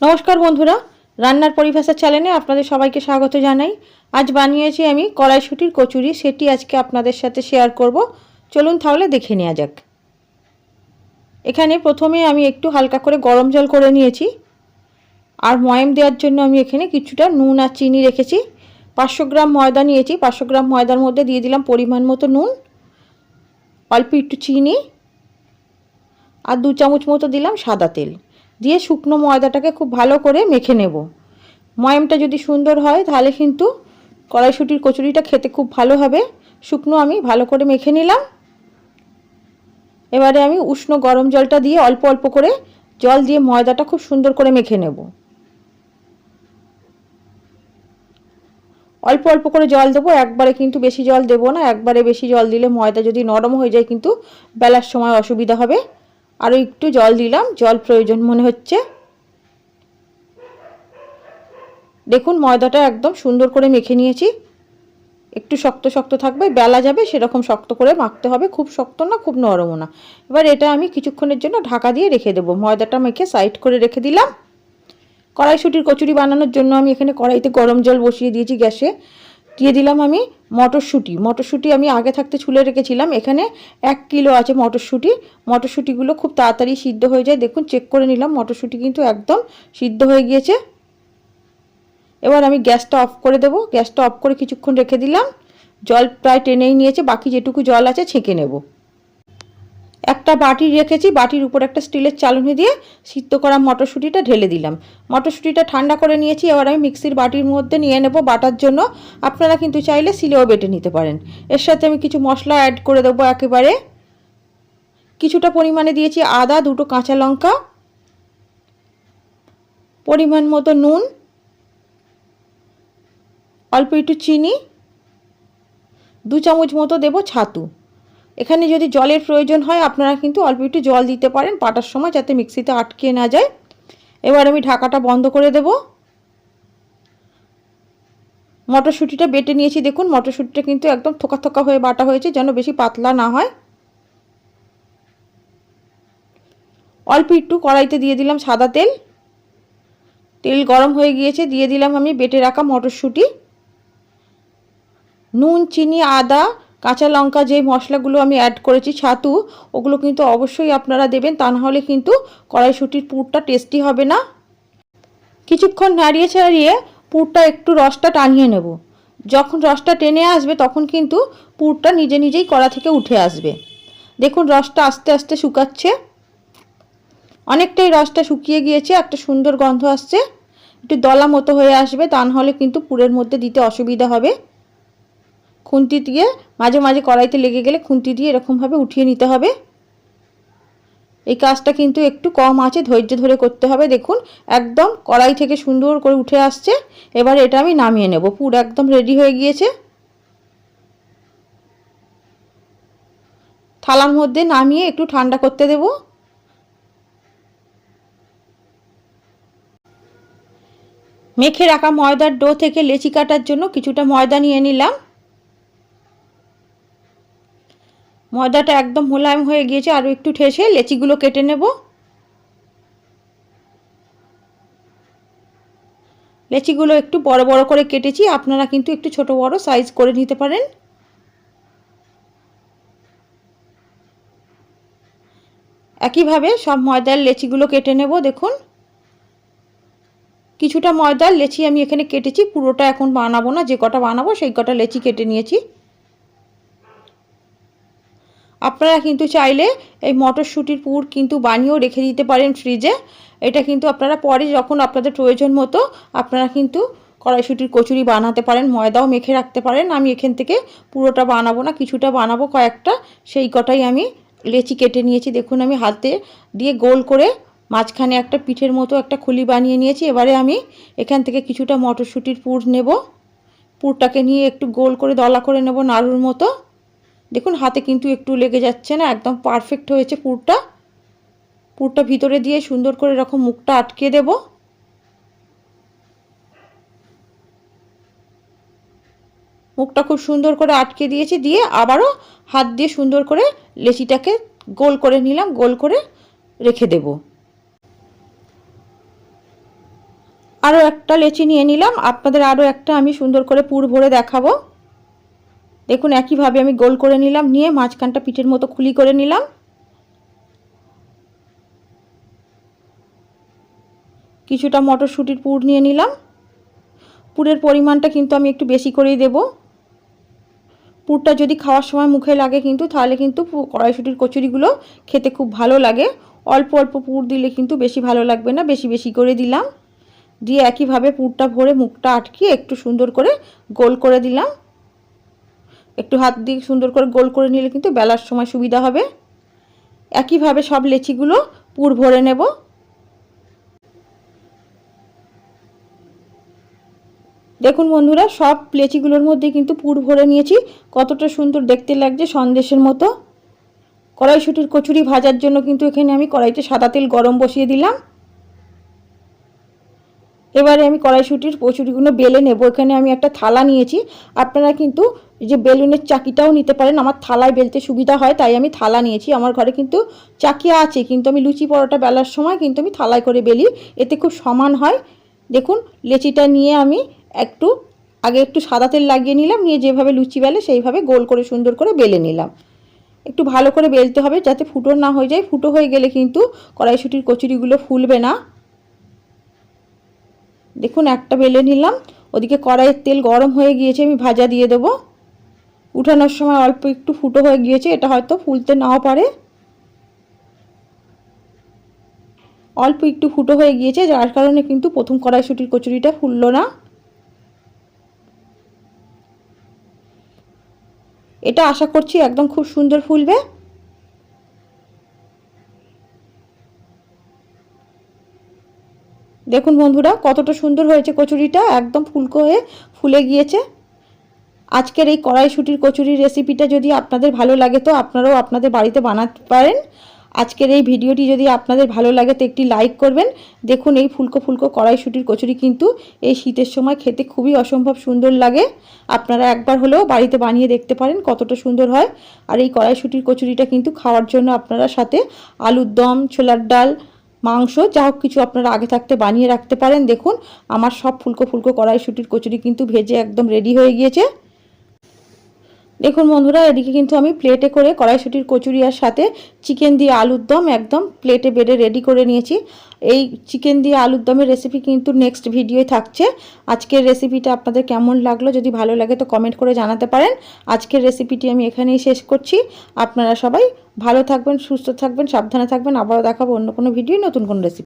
নমস্কার বন্ধুরা, রান্নার পরিভাষা চ্যানেলে আপনাদের সবাইকে স্বাগত জানাই। আজ বানিয়েছি আমি কড়াইশুঁটির কচুরি, সেটি আজকে আপনাদের সাথে শেয়ার করব। চলুন তাহলে দেখে নেওয়া যাক। এখানে প্রথমে আমি একটু হালকা করে গরম জল করে নিয়েছি, আর ময়াম দেওয়ার জন্য আমি এখানে কিছুটা নুন আর চিনি রেখেছি। 500 গ্রাম ময়দা নিয়েছি, 500 গ্রাম ময়দার মধ্যে দিয়ে দিলাম পরিমাণ মতো নুন, অল্প একটু চিনি আর 2 চামচ মতো দিলাম সাদা তেল দিয়ে শুকনো ময়দাটাকে খুব ভালো করে মেখে নেব। ময়ামটা যদি সুন্দর হয় তাহলে কিন্তু কড়াইশুঁটির কচুরিটা খেতে খুব ভালো হবে। শুকনো আমি ভালো করে মেখে নিলাম। এবারে আমি উষ্ণ গরম জলটা দিয়ে অল্প অল্প করে জল দিয়ে ময়দাটা খুব সুন্দর করে মেখে নেব। অল্প অল্প করে জল দেবো, একবারে কিন্তু বেশি জল দেবো না। একবারে বেশি জল দিলে ময়দা যদি নরম হয়ে যায় কিন্তু বেলার সময় অসুবিধা হবে। আরও একটু জল দিলাম, জল প্রয়োজন মনে হচ্ছে। দেখুন ময়দাটা একদম সুন্দর করে মেখে নিয়েছি। একটু শক্ত শক্ত থাকবে, বেলা যাবে সেরকম শক্ত করে মাখতে হবে, খুব শক্ত না খুব নরমও না। এবার এটা আমি কিছুক্ষণের জন্য ঢাকা দিয়ে রেখে দেবো। ময়দাটা মেখে সাইড করে রেখে দিলাম। কড়াইশুঁটির কচুরি বানানোর জন্য আমি এখানে কড়াইতে গরম জল বসিয়ে দিয়েছি গ্যাসে। দিয়ে দিলাম আমি মটরশুঁটি আমি আগে থাকতে ছুলে রেখেছিলাম। এখানে 1 কিলো আছে মটরশুঁটি। মটরশুঁটিগুলো খুব তাড়াতাড়ি সিদ্ধ হয়ে যায়। দেখুন চেক করে নিলাম, মটরশুঁটি কিন্তু একদম সিদ্ধ হয়ে গিয়েছে। এবার আমি গ্যাসটা অফ করে দেবো। গ্যাসটা অফ করে কিছুক্ষণ রেখে দিলাম। জল প্রায় টেনেই নিয়েছে, বাকি যেটুকু জল আছে ছেঁকে নেব। একটা বাটি রেখেছি, বাটির উপর একটা স্টিলের চালনি দিয়ে সিদ্ধ করা মটরশুঁটিটা ঢেলে দিলাম। মটরশুঁটিটা ঠান্ডা করে নিয়েছি। এবার আমি মিক্সির বাটির মধ্যে নিয়ে নেব বাটার জন্য। আপনারা কিন্তু চাইলে শিলেও বেটে নিতে পারেন। এর সাথে আমি কিছু মশলা অ্যাড করে দেবো একেবারে। কিছুটা পরিমাণে দিয়েছি আদা, 2টো কাঁচা লঙ্কা, পরিমাণ মতো নুন, অল্প একটু চিনি, 2 চামচ মতো দেবো ছাতু। এখানে যদি জলের প্রয়োজন হয় আপনারা কিন্তু অল্প একটু জল দিতে পারেন বাটার সময়, যাতে মিক্সিতে আটকে না যায়। এবার আমি ঢাকাটা বন্ধ করে দেব। মটরশুঁটিটা বেটে নিয়েছি। দেখুন মটরশুঁটিটা কিন্তু একদম থোকা থোকা হয়ে বাটা হয়েছে, যেন বেশি পাতলা না হয়। অল্প একটু কড়াইতে দিয়ে দিলাম সাদা তেল। তেল গরম হয়ে গিয়েছে, দিয়ে দিলাম আমি বেটে রাখা মটরশুঁটি। নুন, চিনি, আদা, কাঁচা লঙ্কা, যে মশলাগুলো আমি অ্যাড করেছি, ছাতু, ওগুলো কিন্তু অবশ্যই আপনারা দেবেন, তা নাহলে কিন্তু কড়াইশুঁটির পুরটা টেস্টি হবে না। কিছুক্ষণ নাড়িয়ে ছাড়িয়ে পুরটা একটু রসটা টানিয়ে নেব। যখন রসটা টেনে আসবে তখন কিন্তু পুরটা নিজে নিজেই কড়া থেকে উঠে আসবে। দেখুন রসটা আস্তে আস্তে শুকাচ্ছে, অনেকটাই রসটা শুকিয়ে গিয়েছে, একটা সুন্দর গন্ধ আসছে। একটু দলা মতো হয়ে আসবে, তা নাহলে কিন্তু পুরের মধ্যে দিতে অসুবিধা হবে। খুন্তি দিয়ে মাঝে মাঝে কড়াইতে লেগে গেলে খুন্তি দিয়ে এরকমভাবে উঠিয়ে নিতে হবে। এই কাজটা কিন্তু একটু কম আঁচে ধৈর্য ধরে করতে হবে। দেখুন একদম কড়াই থেকে সুন্দর করে উঠে আসছে। এবার এটা আমি নামিয়ে নেব। পুর একদম রেডি হয়ে গিয়েছে। থালার মধ্যে নামিয়ে একটু ঠান্ডা করতে দেব। মেখে রাখা ময়দার ডো থেকে লেচি কাটার জন্য কিছুটা ময়দা নিয়ে নিলাম। ময়দাটা একদম মোলায়েম হয়ে গিয়েছে, আরও একটু ঠেসে লেচিগুলো কেটে নেব। লেচিগুলো একটু বড় বড় করে কেটেছি, আপনারা কিন্তু একটু ছোট বড় সাইজ করে নিতে পারেন। একইভাবে সব ময়দার লেচিগুলো কেটে নেব। দেখুন কিছুটা ময়দার লেচি আমি এখানে কেটেছি, পুরোটা এখন বানাবো না, যে কটা বানাবো সেই কটা লেচি কেটে নিয়েছি। আপনারা কিন্তু চাইলে এই মটরশুঁটির পুর কিন্তু বানিয়েও রেখে দিতে পারেন ফ্রিজে। এটা কিন্তু আপনারা পরে যখন আপনাদের প্রয়োজন মতো আপনারা কিন্তু কড়াইশুঁটির কচুরি বানাতে পারেন, ময়দাও মেখে রাখতে পারেন। আমি এখান থেকে পুরোটা বানাবো না, কিছুটা বানাবো কয়েকটা, সেই কটাই আমি লেচি কেটে নিয়েছি। দেখুন আমি হাতে দিয়ে গোল করে মাঝখানে একটা পিঠের মতো একটা খুলি বানিয়ে নিয়েছি। এবারে আমি এখান থেকে কিছুটা মটরশুঁটির পুর নেব। পুরটাকে নিয়ে একটু গোল করে দলা করে নেব নাড়ুর মতো। দেখুন হাতে কিন্তু একটু লেগে যাচ্ছে না, একদম পারফেক্ট হয়েছে পুরটা। পুরটা ভিতরে দিয়ে সুন্দর করে এরকম মুখটা আটকে দেব। মুখটা খুব সুন্দর করে আটকে দিয়েছি, দিয়ে আবারও হাত দিয়ে সুন্দর করে লেচিটাকে গোল করে নিলাম, গোল করে রেখে দেব। আরও একটা লেচি নিয়ে নিলাম। আপনাদের আরও একটা আমি সুন্দর করে পুর ভরে দেখাবো। দেখুন একইভাবে আমি গোল করে নিলাম, নিয়ে মাঝখানটা পিঠের মতো খুলি করে নিলাম। কিছুটা মটরশুঁটির পুর নিয়ে নিলাম। পুরের পরিমাণটা কিন্তু আমি একটু বেশি করেই দেব। পুরটা যদি খাওয়ার সময় মুখে লাগে কিন্তু তাহলে কিন্তু কড়াইশুঁটির কচুরিগুলো খেতে খুব ভালো লাগে। অল্প অল্প পুর দিলে কিন্তু বেশি ভালো লাগবে না, বেশি বেশি করে দিলাম। দিয়ে একইভাবে পুরটা ভরে মুখটা আটকিয়ে একটু সুন্দর করে গোল করে দিলাম। একটু হাত দিয়ে সুন্দর করে গোল করে নিলে কিন্তু বেলার সময় সুবিধা হবে। একইভাবে সব লেচিগুলো পুর ভরে নেব। দেখুন বন্ধুরা, সব লেচিগুলোর মধ্যে কিন্তু পুর ভরে নিয়েছি। কতটা সুন্দর দেখতে লাগছে, সন্দেশের মতো। কড়াইশুঁটির কচুরি ভাজার জন্য কিন্তু এখানে আমি কড়াইতে সাদা তেল গরম বসিয়ে দিলাম। এবারে আমি কড়াইশুঁটির কচুরিগুলো বেলে নেব। এখানে আমি একটা থালা নিয়েছি। আপনারা কিন্তু যে বেলুনের চাকিটাও নিতে পারেন, আমার থালায় বেলতে সুবিধা হয় তাই আমি থালা নিয়েছি। আমার ঘরে কিন্তু চাকি আছে, কিন্তু আমি লুচি পরোটা বেলার সময় কিন্তু আমি থালায় করে বেলি, এতে খুব সমান হয়। দেখুন লেচিটা নিয়ে আমি আগে একটু সাদা তেল লাগিয়ে নিলাম, নিয়ে যেভাবে লুচি বেলে সেইভাবে গোল করে সুন্দর করে বেলে নিলাম। একটু ভালো করে বেলতে হবে যাতে ফুটো না হয়ে যায়। ফুটো হয়ে গেলে কিন্তু কড়াইশুঁটির কচুরিগুলো ফুলবে না। দেখুন একটা বেলে নিলাম। ওদিকে কড়াইয়ের তেল গরম হয়ে গিয়েছে, আমি ভাজা দিয়ে দেবো। উঠানোর সময় অল্প একটু ফুটো হয়ে গিয়েছে, এটা হয়তো ফুলতে নাও পারে। অল্প একটু ফুটো হয়ে গিয়েছে, যার কারণে কিন্তু প্রথম কড়াইশুঁটির কচুরিটা ফুললো না। এটা আশা করছি একদম খুব সুন্দর ফুলবে। দেখুন বন্ধুরা কতটা সুন্দর হয়েছে কচুরিটা, একদম ফুলকো হয়ে ফুলে গিয়েছে। আজকের এই কড়াইশুঁটির কচুরির রেসিপিটা যদি আপনাদের ভালো লাগে তো আপনারাও আপনাদের বাড়িতে বানাতে পারেন। আজকের এই ভিডিওটি যদি আপনাদের ভালো লাগে তো একটি লাইক করবেন। দেখুন এই ফুলকো ফুলকো কড়াইশুঁটির কচুরি কিন্তু এই শীতের সময় খেতে খুবই অসম্ভব সুন্দর লাগে। আপনারা একবার হলেও বাড়িতে বানিয়ে দেখতে পারেন কতটা সুন্দর হয়। আর এই কড়াইশুঁটির কচুরিটা কিন্তু খাওয়ার জন্য আপনারা সাথে আলুর দম, ছোলার ডাল, মাংস যা হোক কিছু আপনারা আগে থাকতে বানিয়ে রাখতে পারেন। দেখুন আমার সব ফুলকো ফুলকো কড়াইশুঁটির কচুরি কিন্তু ভেজে একদম রেডি হয়ে গিয়েছে। দেখুন বন্ধুরা, এদিকে কিন্তু আমি প্লেটে করে কড়াইশুঁটির কচুরি আর সাথে চিকেন দিয়ে আলুর দম একদম প্লেটে বেড়ে রেডি করে নিয়েছি। এই চিকেন দিয়ে আলুর দমের রেসিপি কিন্তু নেক্সট ভিডিওয় থাকছে। আজকের রেসিপিটা আপনাদের কেমন লাগলো, যদি ভালো লাগে তো কমেন্ট করে জানাতে পারেন। আজকের রেসিপিটি আমি এখানেই শেষ করছি। আপনারা সবাই ভালো থাকবেন, সুস্থ থাকবেন, সাবধানে থাকবেন। আবারও দেখাবো অন্য কোনো ভিডিও, নতুন কোনো রেসিপি।